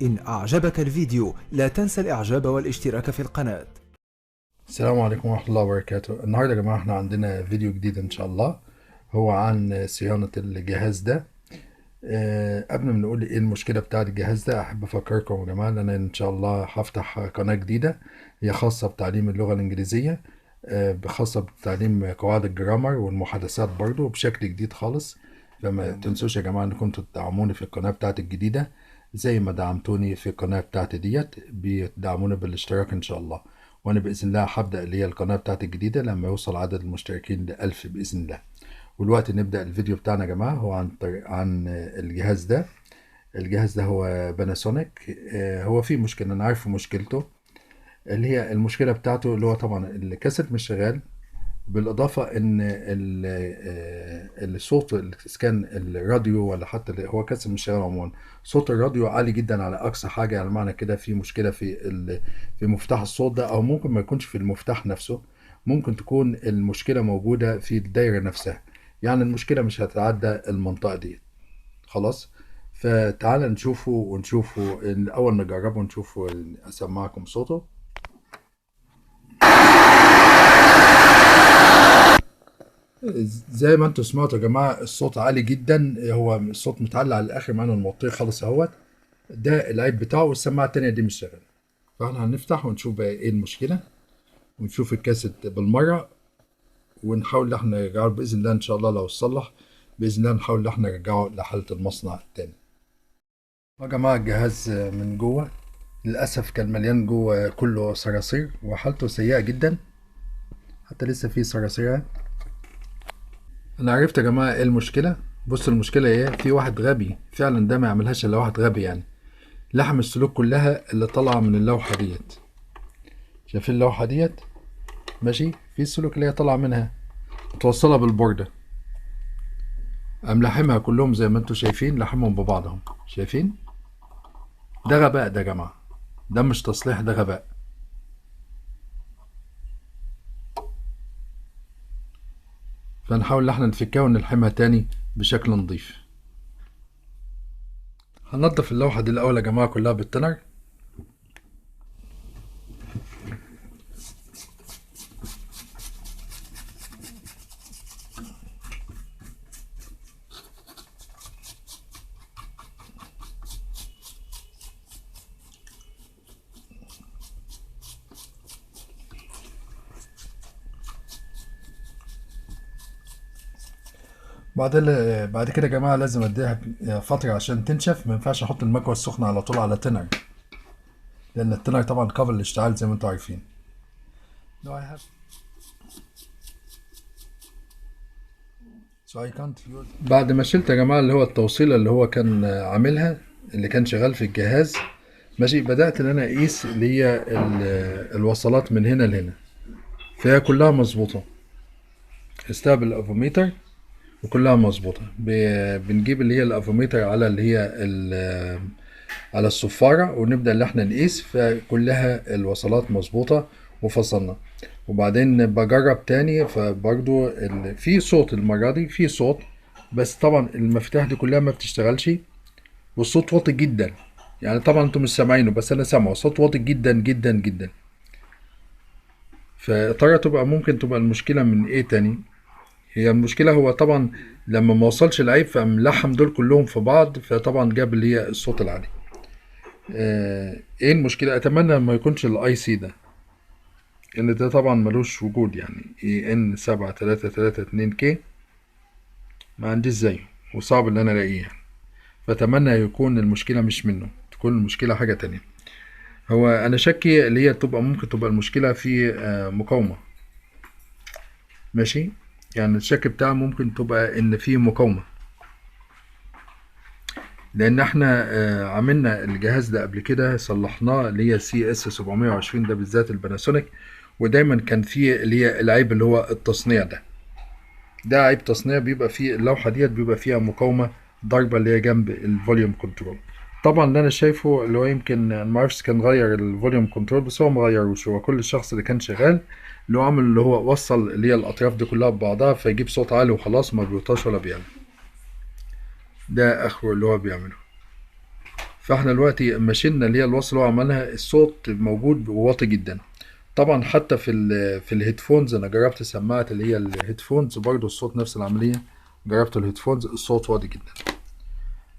إن أعجبك الفيديو لا تنسى الإعجاب والاشتراك في القناة. السلام عليكم ورحمة الله وبركاته. النهاردة يا جماعة احنا عندنا فيديو جديد ان شاء الله، هو عن صيانة الجهاز ده. قبل ما نقول ايه المشكلة بتاعة الجهاز ده، احب افكركم يا جماعة ان انا ان شاء الله هفتح قناة جديدة هي خاصة بتعليم اللغة الانجليزية، خاصة بتعليم قواعد الجرامر والمحادثات برضو بشكل جديد خالص. فما تنسوش يا جماعة انكم تدعموني في القناة بتاعتي الجديدة زي ما دعمتوني في القناة بتاعتي ديت، بتدعموني بالاشتراك ان شاء الله. وانا باذن الله هبدا اللي هي القناه بتاعتي الجديده لما يوصل عدد المشتركين ل1000 باذن الله. والوقت نبدا الفيديو بتاعنا يا جماعه، هو عن الجهاز ده. الجهاز ده هو باناسونيك. هو فيه مشكله، انا عارف مشكلته، اللي هي المشكله بتاعته اللي هو طبعا الكاسيت مش شغال، بالإضافة إن الصوت كان الراديو ولا حتى اللي هو كاسم الشغال عموما، صوت الراديو عالي جدا على أقصى حاجة. يعني معنى كده في مشكلة في مفتاح الصوت ده، أو ممكن ما يكونش في المفتاح نفسه، ممكن تكون المشكلة موجودة في الدايرة نفسها. يعني المشكلة مش هتعدى المنطقة دي خلاص. فتعال نشوفه ونشوفه الأول، نجربه ونشوفه. أسمعكم صوته. زي ما انتوا سمعتوا يا جماعه، الصوت عالي جدا، هو الصوت متعلق على الاخر معانا الموطيه خالص اهوت. ده العيب بتاعه، والسماعه التانيه دي مش شغاله. فاحنا هنفتح ونشوف بقى ايه المشكله، ونشوف الكاسيت بالمره، ونحاول ان احنا نرجعه باذن الله. ان شاء الله لو اتصلح باذن الله نحاول ان احنا نرجعه لحاله المصنع التاني. يا جماعه الجهاز من جوه للاسف كان مليان جوه كله صراصير، وحالته سيئه جدا، حتى لسه فيه صراصير. انا عرفت يا جماعه ايه المشكله. بص المشكله ايه، في واحد غبي فعلا، ده ما يعملهاش الا واحد غبي يعني. لحم السلوك كلها اللي طالعه من اللوحه ديت، شايفين اللوحه ديت ماشي، في السلوك اللي هي طالعه منها متوصله بالبورده، قام لحمها كلهم زي ما انتم شايفين، لحمهم ببعضهم، شايفين؟ ده غباء ده يا جماعه، ده مش تصليح، ده غباء. فنحاول ان احنا نفكها ونلحمها تاني بشكل نظيف. هننضف اللوحه دي الاول يا جماعه كلها بالتنر. بعد كده يا جماعه لازم اديها فتره عشان تنشف. ما ينفعش احط المكوه السخنه على طول على تنر، لان التنر طبعا قابل للاشتعال زي ما انتم عارفين. No, I have. So I can't use. بعد ما شلت يا جماعه اللي هو التوصيله اللي هو كان عاملها، اللي كان شغال في الجهاز ماشي، بدات ان انا اقيس اللي هي الوصلات من هنا لهنا، فهي كلها مظبوطه. قستها بالافوميتر وكلها مظبوطه. بنجيب اللي هي الافوميتر على اللي هي على الصفارة، ونبدأ اللي احنا نقيس، فكلها الوصلات مظبوطة وفصلنا. وبعدين بجرب تاني، فبرضو في صوت المرة دي، في صوت، بس طبعا المفتاح دي كلها ما بتشتغلش، والصوت واطي جدا. يعني طبعا انتم مش سامعينه بس انا سامعه، صوت واطي جدا جدا جدا. فترى تبقى ممكن تبقى المشكلة من ايه تاني؟ هي المشكلة هو طبعا لما ما وصلش العيب فملحم دول كلهم في بعض، فطبعا جاب اللي هي الصوت العالي. ايه المشكلة؟ اتمنى ما يكونش الاي سي ده، لان ده طبعا ملوش وجود. يعني اي ان 7332 كي ما عنديش زيه، وصعب ان انا الاقيه يعني. فاتمنى يكون المشكلة مش منه، تكون المشكلة حاجة تانية. هو انا شكي اللي هي تبقى ممكن تبقى المشكلة في مقاومة، ماشي. يعني الشك بتاعه ممكن تبقى ان في مقاومة، لان احنا عملنا الجهاز ده قبل كده، صلحناه اللي هي سي اس 720 ده بالذات الباناسونيك، ودايما كان فيه اللي هي العيب اللي هو التصنيع ده عيب تصنيع. بيبقى فيه اللوحة ديت بيبقى فيها مقاومة ضربة اللي هي جنب الفوليوم كنترول. طبعا اللي انا شايفه اللي هو يمكن أنا معرفش كان غير الفوليوم كنترول، بس هو مغيروش. هو كل الشخص اللي كان شغال اللي هو عامل اللي هو وصل اللي هي الاطراف دي كلها ببعضها، فيجيب صوت عالي وخلاص، ما بيوطاش ولا بيعلى. ده اخره اللي هو بيعمله. فاحنا دلوقتي ماشينا اللي هي الوصل اللي هو عملها، الصوت موجود وواطي جدا. طبعا حتى في الهيدفونز انا جربت سماعة اللي هي الهيدفونز برضو الصوت نفس العملية. جربت الهيدفونز الصوت واطي جدا.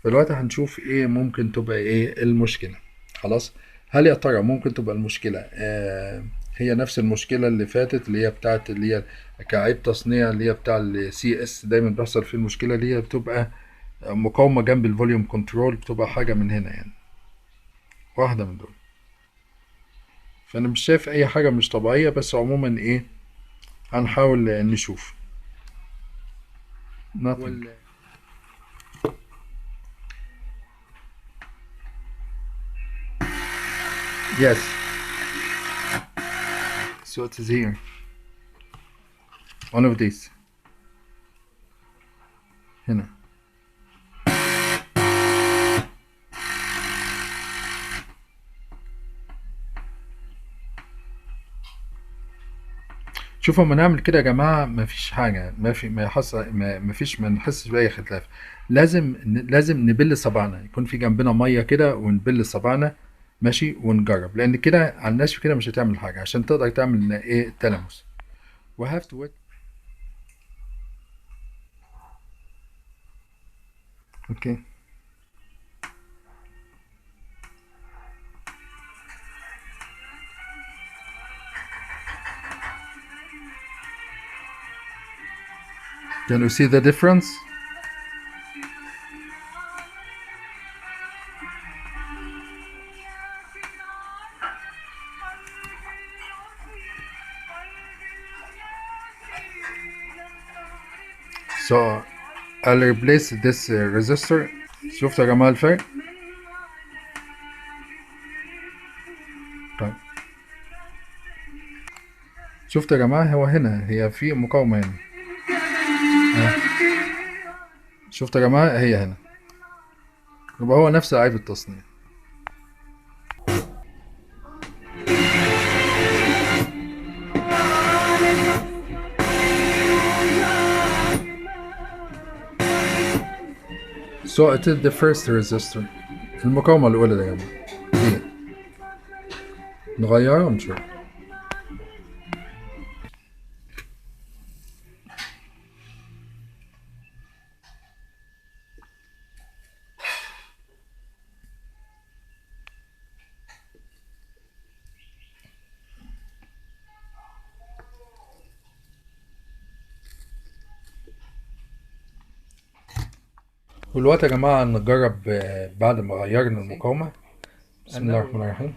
فدلوقتي هنشوف ايه ممكن تبقى ايه المشكلة. خلاص. هل يا ترى ممكن تبقى المشكلة هي نفس المشكلة اللي فاتت اللي هي بتاعت اللي هي كعيب تصنيع اللي هي بتاع السي اس دايما بيحصل فيه المشكلة اللي هي بتبقى مقاومة جنب الفوليوم كنترول، بتبقى حاجة من هنا يعني، واحدة من دول. فأنا مش شايف أي حاجة مش طبيعية، بس عموما إيه هنحاول نشوف. nothing. Yes. So it is here. One of these. هنا. شوفوا لما نعمل كده يا جماعة مفيش حاجة، ما يحصل ما نحسش بأي اختلاف. لازم نبل صبعنا، يكون في جنبنا مية كده ونبل صبعنا ماشي ونجرب، لأن كده على الناشف كده مش هتعمل حاجة عشان تقدر تعمل إيه التلامس. We have to wait. Okay. Can you see the difference? So I'll replace this resistor. شفتوا يا جماعة الفرق؟ طيب شفتوا يا جماعة، هو هنا هي في مقاومة هنا. شفتوا يا جماعة هي هنا، يبقى هو نفس عيب التصنيع. So it is the first resistor. المقاومة الأولى ده يا جماعة دي نغيرها ونشوف. والوقت يا جماعة نجرب بعد ما غيرنا المقاومة. بسم الله الرحمن الرحيم.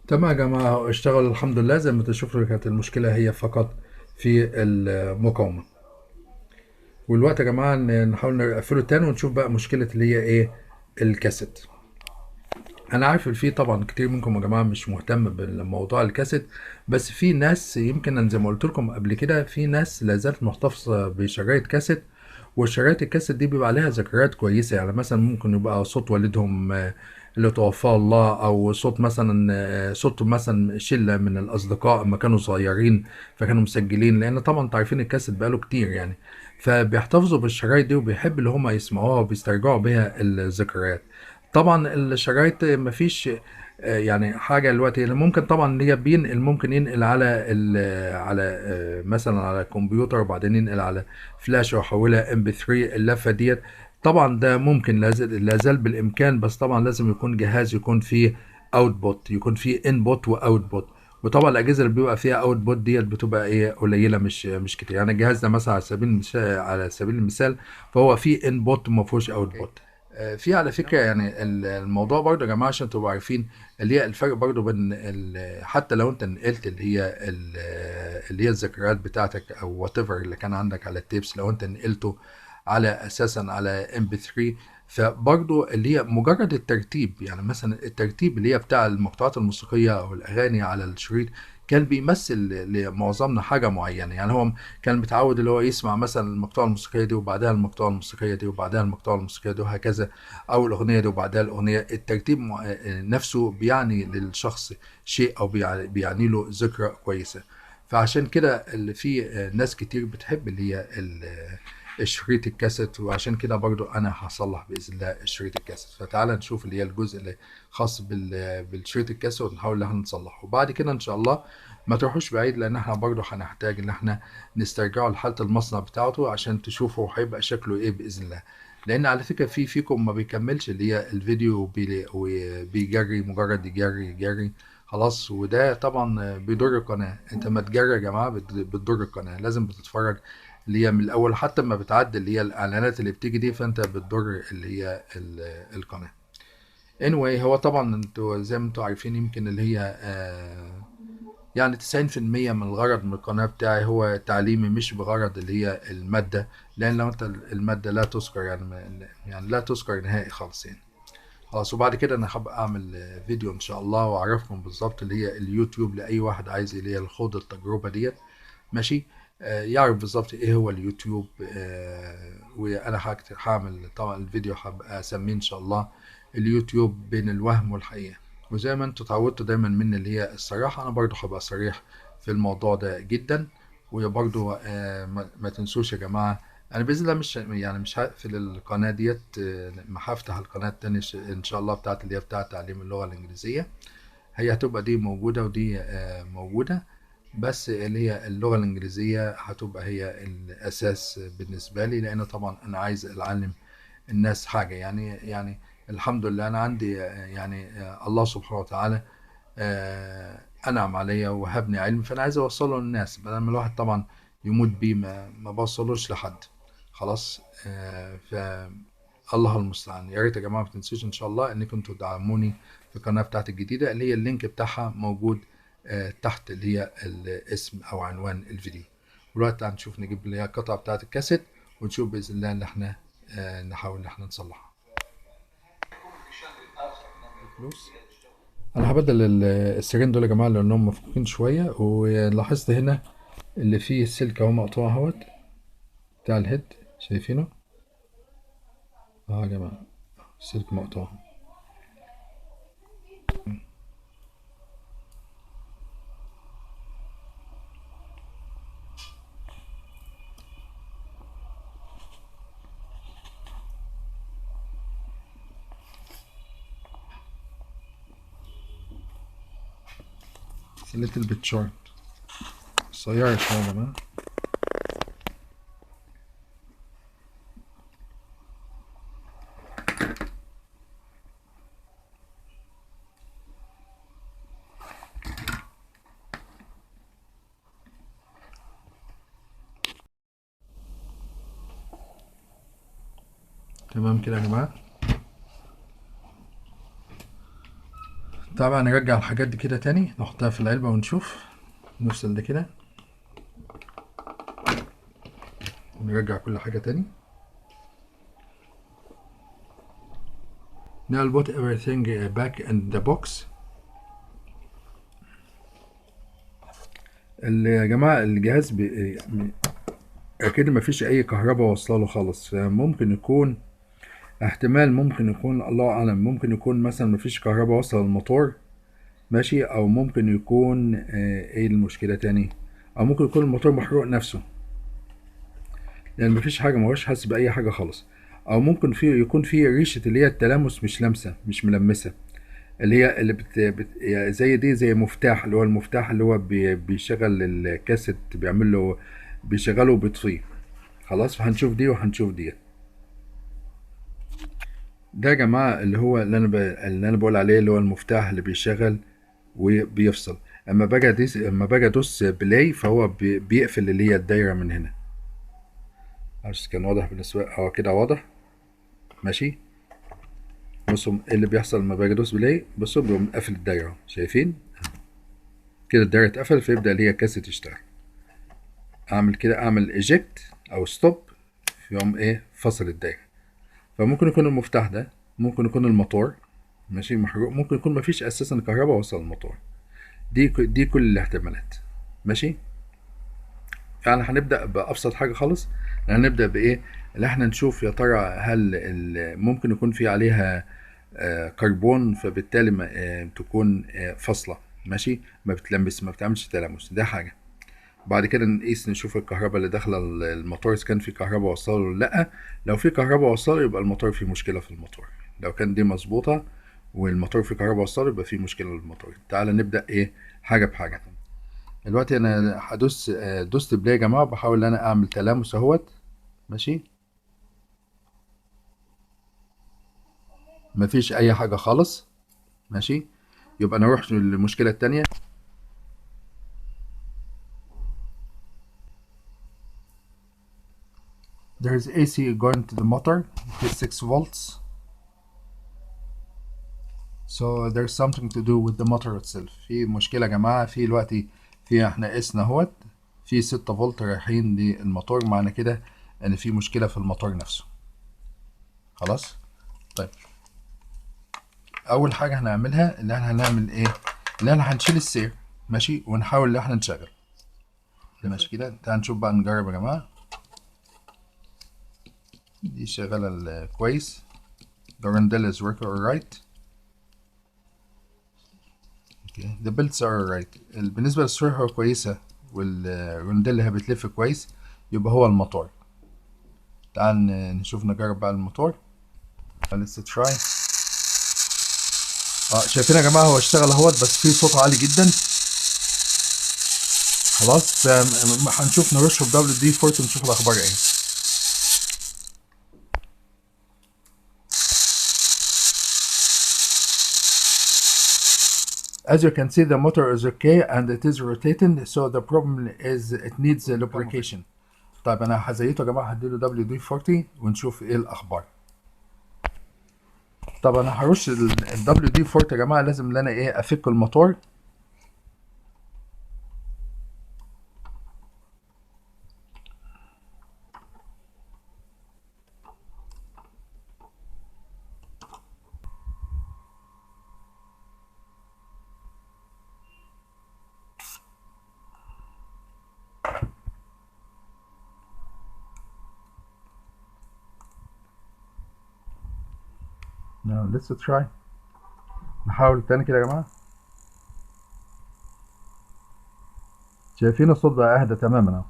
تمام يا جماعة، اشتغل الحمد لله. زي ما تشوفوا كانت المشكلة هي فقط في المقاومة. والوقت يا جماعة نحاول نقفله تاني ونشوف بقى مشكلة اللي هي ايه الكاسيت. انا عارف في طبعا كتير منكم يا جماعة مش مهتم بالموضوع الكاسيت، بس في ناس يمكن أنا زي ما قلت لكم قبل كده في ناس لازالت محتفظة بشرايط كاسيت، والشرايط الكاسيت دي بيبقى عليها ذكريات كويسة. يعني مثلا ممكن يبقى صوت والدهم اللي توفاه الله، او صوت مثلا صوت مثلا شلة من الاصدقاء اما كانوا صغيرين فكانوا مسجلين، لان طبعا انتوا عارفين الكاسيت بقاله كتير يعني، فبيحتفظوا بالشرايط دي وبيحب اللي هم يسمعوها وبيسترجعوا بيها الذكريات. طبعا الشرايط مفيش يعني حاجة دلوقتي اللي ممكن طبعا اللي هي بينقل، ممكن ينقل على على مثلا على كمبيوتر وبعدين ينقل على فلاش ويحولها ام بي 3 اللفة ديت. طبعا ده ممكن لازال بالامكان، بس طبعا لازم يكون جهاز يكون فيه اوتبوت، يكون فيه انبوت واوتبوت. وطبعا الاجهزه اللي بيبقى فيها اوتبوت ديت بتبقى ايه قليله، مش كتير. يعني الجهاز ده مثلا على سبيل المثال فهو فيه انبوت وما فيهوش اوتبوت. في على فكرة يعني الموضوع برضه يا جماعة عشان تبقوا عارفين اللي هي الفرق برضه بين حتى لو انت نقلت اللي هي الذكريات بتاعتك او وات ايفر اللي كان عندك على التيبس، لو انت نقلته على اساسا على ام بي 3، فبرضه اللي هي مجرد الترتيب، يعني مثلا الترتيب اللي هي بتاع المقطوعات الموسيقية أو الأغاني على الشريط كان بيمثل لمعظمنا حاجة معينة. يعني هو كان متعود اللي هو يسمع مثلا المقطوعة الموسيقية دي وبعدها المقطوعة الموسيقية دي وبعدها المقطوعة الموسيقية دي وهكذا، أو الأغنية دي وبعدها الأغنية. الترتيب نفسه بيعني للشخص شيء، أو بيعني له ذكرى كويسة. فعشان كده اللي في ناس كتير بتحب اللي هي الشريط الكاسيت، وعشان كده برضو انا هصلح باذن الله الشريط الكاسيت. فتعالى نشوف اللي هي الجزء اللي خاص بالشريط الكاسيت ونحاول ان احنا نصلحه، وبعد كده ان شاء الله ما تروحوش بعيد، لان احنا برضو هنحتاج ان احنا نسترجعه لحالة المصنع بتاعته عشان تشوفوا هيبقى شكله ايه باذن الله. لان على فكرة فيكم ما بيكملش اللي هي الفيديو وبيجري، مجرد يجري خلاص، وده طبعا بيضر القناة. انت ما تجري يا جماعة بتضر القناة، لازم بتتفرج اللي هي من الاول، حتى ما بتعدي اللي هي الاعلانات اللي بتيجي دي، فانت بتضر اللي هي القناة. anyway، هو طبعا انتوا زي ما انتوا عارفين يمكن اللي هي يعني 90% من الغرض من القناة بتاعي هو تعليمي، مش بغرض اللي هي المادة. لان لو انت المادة لا تذكر، يعني لا تذكر نهائي خالص يعني. خلاص، وبعد كده انا هبقى اعمل فيديو ان شاء الله واعرفكم بالظبط اللي هي اليوتيوب لاي واحد عايز اللي هي الخوض التجربة ديت. ماشي. يعرف بالظبط ايه هو اليوتيوب. وانا هعمل طبعا الفيديو هبقى اسميه ان شاء الله اليوتيوب بين الوهم والحقيقة. وزي ما انتوا اتعودتوا دايما مني اللي هي الصراحة، انا برضو هبقى صريح في الموضوع ده جدا. وبرضو ما تنسوش يا جماعة، انا باذن الله مش هقفل القناة ديت. ما هفتح القناة التانية ان شاء الله بتاعت اللي هي بتاعت تعليم اللغة الانجليزية. هي هتبقى دي موجودة ودي موجودة، بس اللي هي اللغة الإنجليزية هتبقى هي الأساس بالنسبة لي، لأن طبعا أنا عايز أعلم الناس حاجة. يعني الحمد لله أنا عندي الله سبحانه وتعالى أنعم عليا وهبني علم، فأنا عايز أوصله للناس بدل ما الواحد طبعا يموت بيه، ما بوصلوش لحد. خلاص. ف الله المستعان. يا ريت يا جماعة ما تنسوش إن شاء الله إنكم انتوا تدعموني في القناة بتاعتي الجديدة، اللي هي اللينك بتاعها موجود تحت اللي هي الاسم او عنوان الفيديو. دلوقتي هنشوف نجيب اللي هي القطعة بتاعت الكاسيت، ونشوف باذن الله ان احنا نحاول ان احنا نصلحها. فلوس. انا هبدل السرين دول يا جماعه لانهم مفكوكين شويه، ولاحظت هنا اللي فيه السلك اهو مقطوع اهوت بتاع الهيد، شايفينه يا جماعه؟ السلك مقطوع. little bit short، قصيرة شوية يا جماعة. تمام كده يا جماعة. طبعا نرجع الحاجات دي كده تاني، نحطها في العلبة ونشوف نفصل ده كده، ونرجع كل حاجة تاني. Now put everything back in the box. يا جماعة الجهاز أكيد مفيش أي كهرباء واصلة له خالص، فممكن يكون احتمال، ممكن يكون الله أعلم، ممكن يكون مثلا مفيش كهرباء واصلة للموتور. ماشي. أو ممكن يكون إيه المشكلة تاني، أو ممكن يكون الموتور محروق نفسه، لأن مفيش حاجة، مهوش حاسس بأي حاجة خالص. أو ممكن يكون في ريشة اللي هي التلامس مش لامسة، مش ملمسة، اللي هي اللي يعني زي دي، زي مفتاح، اللي هو المفتاح اللي هو بيشغل الكاسيت، بيعمل له، بيشغله وبيطفيه. خلاص. فهنشوف دي وهنشوف دي. ده يا جماعة اللي هو اللي انا بقول عليه، اللي هو المفتاح اللي بيشغل وبيفصل. اما باجي ادوس بلاي، فهو بيقفل اللي هي الدايرة من هنا. عشان كان واضح بالنسبة كده واضح. ماشي. بصوا ايه اللي بيحصل لما باجي ادوس بلاي، بصوا بيقوم قافل الدايرة، شايفين كده الدايرة اتقفل، فيبدأ اللي هي الكاسيت تشتغل. اعمل كده، اعمل ايجكت او ستوب، يقوم ايه فصل الدايرة. فممكن يكون المفتاح ده، ممكن يكون الموتور ماشي محروق، ممكن يكون مفيش اساسا كهرباء وصل الموتور. دي كل الاحتمالات ماشي. يعني هنبدأ بأبسط حاجة خالص. هنبدأ بإيه؟ اللي احنا نشوف يا ترى هل ممكن يكون في عليها كربون، فبالتالي تكون فاصلة ماشي، ما بتلمس، ما بتعملش تلامس، ده حاجة. بعد كده نقيس نشوف الكهرباء اللي داخلة الموتور إذا كان في كهرباء وصله ولا لأ. لو في كهرباء وصله يبقى الموتور فيه مشكلة في الموتور. لو كان دي مظبوطة والموتور فيه كهرباء وصله يبقى فيه مشكلة للموتور. تعال نبدأ إيه حاجة بحاجة. دلوقتي انا هدوس دوست بلاي يا جماعه، بحاول ان انا اعمل تلامس اهوت ماشي. مفيش اي حاجه خالص ماشي. يبقى نروح للمشكله التانية. There is AC going to the motor. It is 6 volts. So there's something to do with the motor itself. في مشكله يا جماعه في دلوقتي، في احنا قسنا اهوت في 6 فولت رايحين للموتور، معنى كده ان في مشكله في الموتور نفسه. خلاص طيب، اول حاجه هنعملها اللي احنا هنعمل ايه، اللي احنا هنشيل السير ماشي، ونحاول ان احنا نشغل ماشي كده. تعال نشوف بقى، نجرب يا جماعه. دي شغاله كويس. The rondelle is working alright. Okay. The belts are alright. بالنسبه للسرعه كويسه والرondelle هي بتلف كويس، يبقى هو الموتور. تعال نشوف نجرب بقى الموتور. Let's try. شايفين يا جماعه هو اشتغل اهوت، بس فيه صوت عالي جدا. خلاص هنشوف نرشه WD-40 ونشوف الاخبار ايه. As you can see, the motor is okay and it is rotating, so the problem is it needs lubrication. طيب انا هزيته يا جماعه، هديله WD-40 ونشوف ايه الاخبار. طب انا هرش WD-40 يا جماعه، لازم ان انا ايه افك الموتور. Now let's try. نحاول تاني كده يا جماعه. شايفين الصوت بقى اهدى تماما اهو.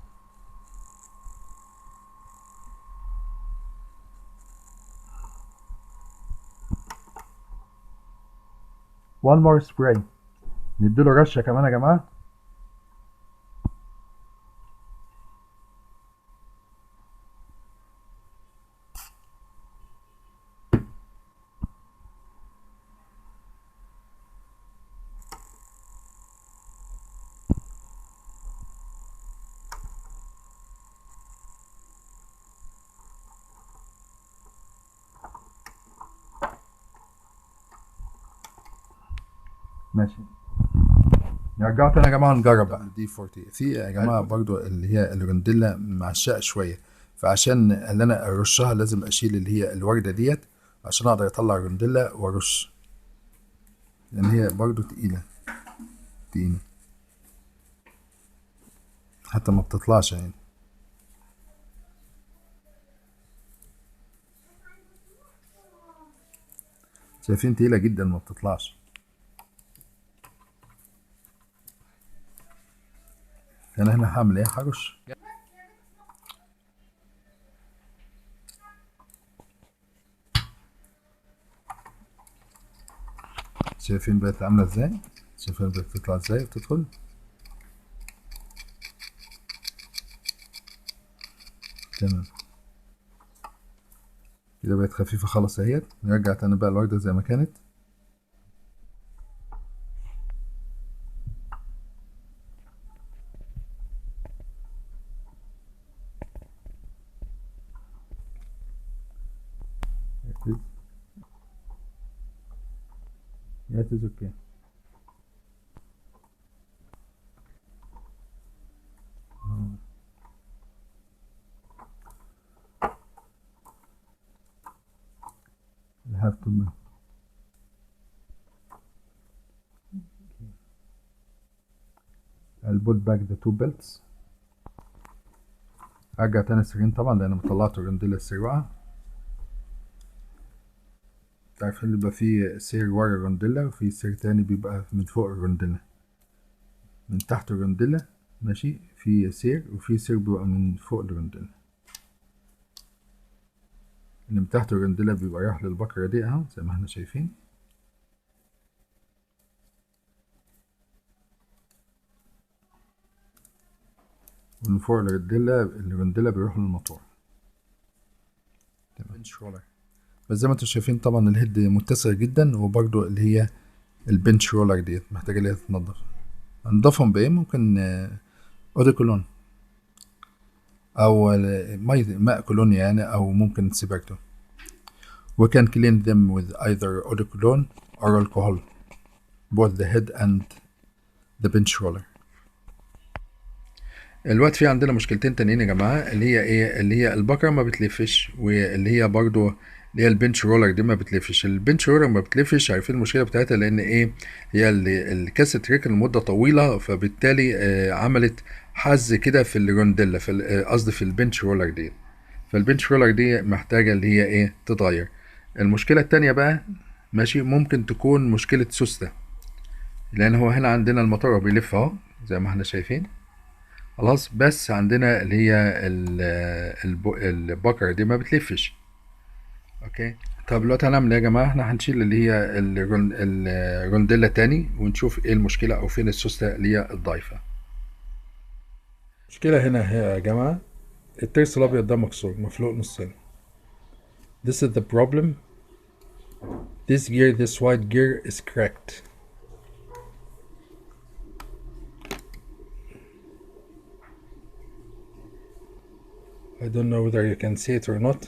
One more spray. نديله رشه كمان يا جماعه. ماشي، نرجع تاني يا جماعه نجرب بقى. دي 40 في يا جماعه برضو اللي هي الرندله معشقه شويه، فعشان اللي انا ارشها لازم اشيل اللي هي الورده ديت عشان اقدر اطلع الرندله وارش، لان هي برضو تقيله حتى ما بتطلعش يعني. شايفين تقيله جدا ما بتطلعش. انا هنا هعمل ايه، هرش. شايفين بقت عامله ازاي، شايفين بقت بتطلع ازاي وتدخل. تمام كده بقت خفيفه خالص اهيت. نرجع تاني بقى الورده زي ما كانت. Yeah, it is okay. البول باك ذا تو بيلتس. ارجع تاني السرين طبعا لان طلعت الرندلة السروقة. عارفين اللي بيبقى فيه سير ورا الرندلة وفي سير تاني بيبقى من فوق الرندلة، من تحت الرندلة ماشي في سير، وفي سير بيبقى من فوق الرندلة. اللي من تحت الرندلة بيبقى رايح للبكرة دي اهو زي ما احنا شايفين، ومن فوق الرندلة بيروح للموتور. تمام. بس زي ما انتم شايفين طبعا الهيد متسع جدا، وبرضو اللي هي البنش رولر ديت محتاجة اللي هي تتنضف. هنضفهم بايه؟ ممكن اودو كولون او ماء كولون يعني، او ممكن سيبرتو. We can clean them with either eau de cologne or alcohol, both the head and the bench roller. الوقت في عندنا مشكلتين تانيين يا جماعة، اللي هي ايه؟ اللي هي البكرة ما بتلفش، واللي هي برضو اللي هي البنش رولر دي ما بتلفش. البنش رولر ما بتلفش، عارفين المشكلة بتاعتها؟ لان ايه؟ هي الكاسة ركن لمدة طويلة، فبالتالي عملت حز كده في الرونديلا، في قصدي في البنش رولر دي. فالبنش رولر دي محتاجة اللي هي ايه؟ تتغير. المشكلة التانية بقى ماشي ممكن تكون مشكلة سوستة، لان هو هنا عندنا الموتور بيلف اهو زي ما احنا شايفين خلاص، بس عندنا اللي هي البكرة دي ما بتلفش. اوكي طب دلوقتي هنعمل ايه يا جماعة؟ احنا هنشيل اللي هي الرونديلا تاني ونشوف ايه المشكلة او فين السوستة اللي هي الضايفة. المشكلة هنا يا جماعة الترس الابيض ده مكسور مفلوق نصين. This is the problem. This gear, this white gear is cracked. I don't know whether you can see it or not.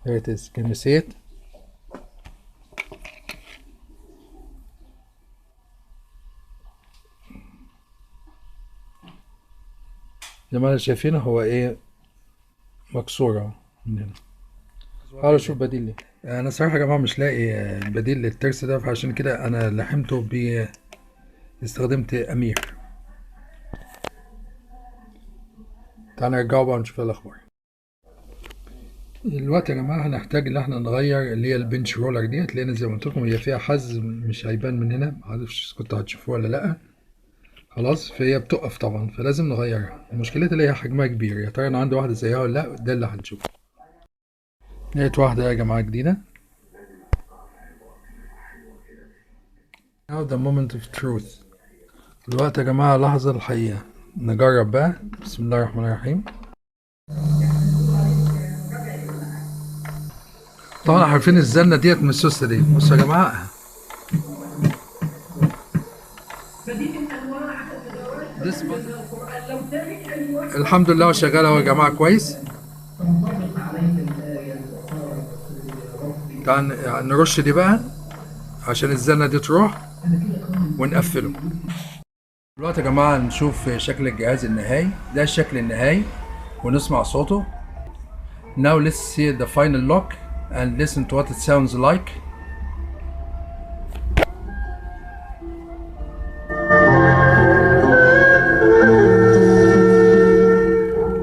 There it is. Can you see it? زي ما شايفينه هو ايه؟ مكسورة من هنا. حاول اشوف بديل ليه. انا صراحة يا جماعة مش لاقي بديل للترس ده، فعشان كده انا لحمته استخدمت امير. تعالى نرجعه بقى ونشوف الاخبار. الوقت يا جماعة هنحتاج ان احنا نغير اللي هي البنش رولر ديت، لان زي ما قلت لكم هي فيها حز مش هيبان من هنا، معرفش كنتوا هتشوفوه ولا لا. خلاص فهي بتقف طبعا، فلازم نغيرها. مشكلتها اللي هي حجمها كبير، يا ترى انا عندي واحدة زيها ولا لا؟ ده اللي هنشوفه. لقيت واحدة يا جماعة جديدة. Now the moment of truth. الوقت يا جماعة لحظة الحقيقة. نجرب بقى. بسم الله الرحمن الرحيم. طبعا عارفين الزنة ديت من السوستة دي. بصوا يا جماعة الحمد لله شغال اهو يا جماعة كويس. تعال نرش دي بقى عشان الزنة دي تروح ونقفله. دلوقتي يا جماعة نشوف شكل الجهاز النهائي. ده الشكل النهائي ونسمع صوته. Now let's see the final lock and listen to what it sounds like.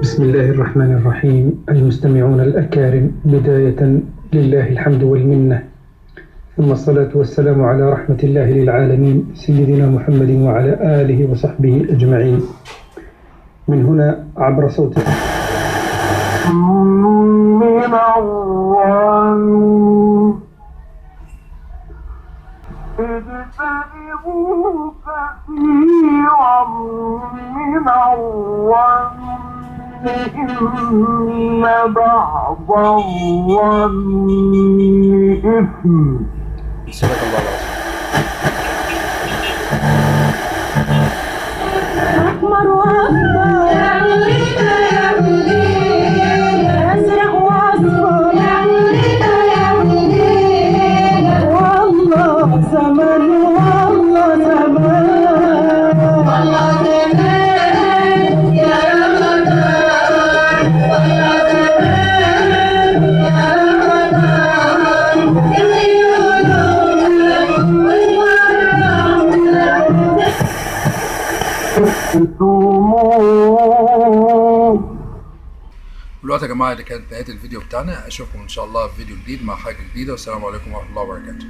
بسم الله الرحمن الرحيم. المستمعون الأكارم، بداية لله الحمد والمنة، ثم الصلاة والسلام على رحمة الله للعالمين سيدنا محمد وعلى آله وصحبه أجمعين. من هنا عبر صوت من الله اجتنبوا كثيرا من الظن إن بعض الظن إثم. صدق الله العظيم. أحمر وأخضر أزرق وأصفر والله زمان والله زمان والله زمان يا رمضان والله زمان دلوقتي يا جماعه دي كانت نهايه الفيديو بتاعنا. اشوفكم ان شاء الله في فيديو جديد مع حاجه جديده، والسلام عليكم ورحمه الله وبركاته.